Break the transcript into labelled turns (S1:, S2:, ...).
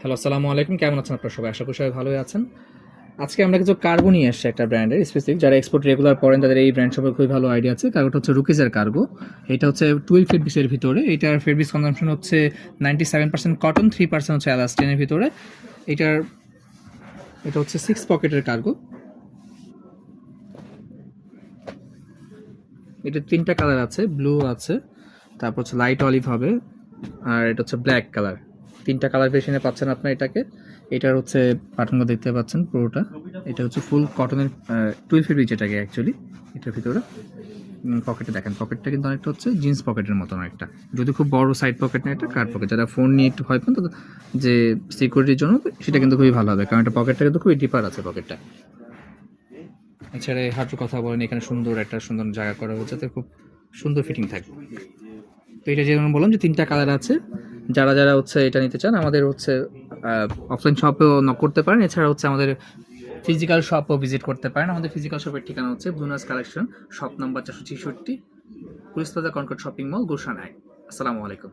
S1: Hello, আসসালামু আলাইকুম। কেমন আছেন আপনারা সবাই? আশা করি সবাই ভালোই আছেন। আজকে আমরা কিছু কার্গো নিয়ে এসেছি একটা ব্র্যান্ডের স্পেসিফিক। যারা এক্সপোর্ট রেগুলার করেন তাদের এই ব্র্যান্ড সম্পর্কে খুবই ভালো আইডিয়া আছে। কার্গোটা হচ্ছে রুকিজের কার্গো। এটা হচ্ছে 12 ফেব্রিক্সের ভিতরে। এটার ফেব্রিক্স কনজাম্পশন হচ্ছে 97% কটন, 3% হচ্ছে এলাস্টিনের ভিতরে। এটার এটা হচ্ছে 6 পকেটের কার্গো। এটা 3টা কালার আছে, ব্লু আছে, তারপর হচ্ছে লাইট অলিভ হবে, আর এটা হচ্ছে ব্ল্যাক কালার। 3টা কালার ভেরিয়েশনে পাচ্ছেন আপনার এটাকে। এটার হচ্ছে বাটনগুলো দেখতে পাচ্ছেন পুরোটা। এটা হচ্ছে ফুল কটনের 12 ফেব্রিক যেটাকে অ্যাকচুয়ালি এটার ভিতরে। পকেটে দেখেন, পকেটটা কিন্তু অনেকটা হচ্ছে জিন্স পকেটের মতন একটা, যদি খুব বড় সাইড পকেট না, এটা কার্ড পকেট। যারা ফোন নিয়ে একটু ভয় পান তাদের যে সিকিউরিটির জন্য সেটা কিন্তু খুবই ভালো হবে, কারণ এটা পকেটটা কিন্তু খুবই ডিপার আছে পকেটটা। এছাড়া হাঁটুর কথা বলেন, এখানে সুন্দর একটা সুন্দর জায়গা করা হয়েছে, যাতে খুব সুন্দর ফিটিং থাকবে। তো এটা যেমন বললাম যে 3টা কালার আছে। যারা যারা হচ্ছে এটা নিতে চান আমাদের হচ্ছে অফলাইন শপেও নক করতে পারেন। এছাড়া হচ্ছে আমাদের ফিজিক্যাল শপও ভিজিট করতে পারেন। আমাদের ফিজিক্যাল শপের ঠিকানা হচ্ছে ব্লুনাস collection, shop number 466, police plaza, Concord shopping mall, Gulshan 1। আসসালামু আলাইকুম।